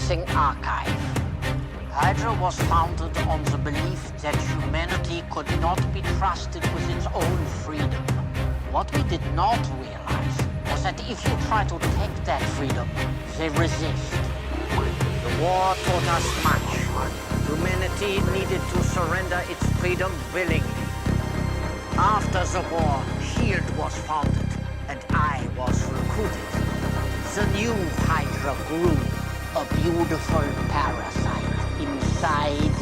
missing archive. Hydra was founded on the belief that humanity could not be trusted with its own freedom. What we did not realize was that if you try to take that freedom, they resist. The war taught us much. Humanity needed to surrender its freedom willingly. After the war, SHIELD was founded, and I was recruited. The new Hydra grew, a beautiful parasite inside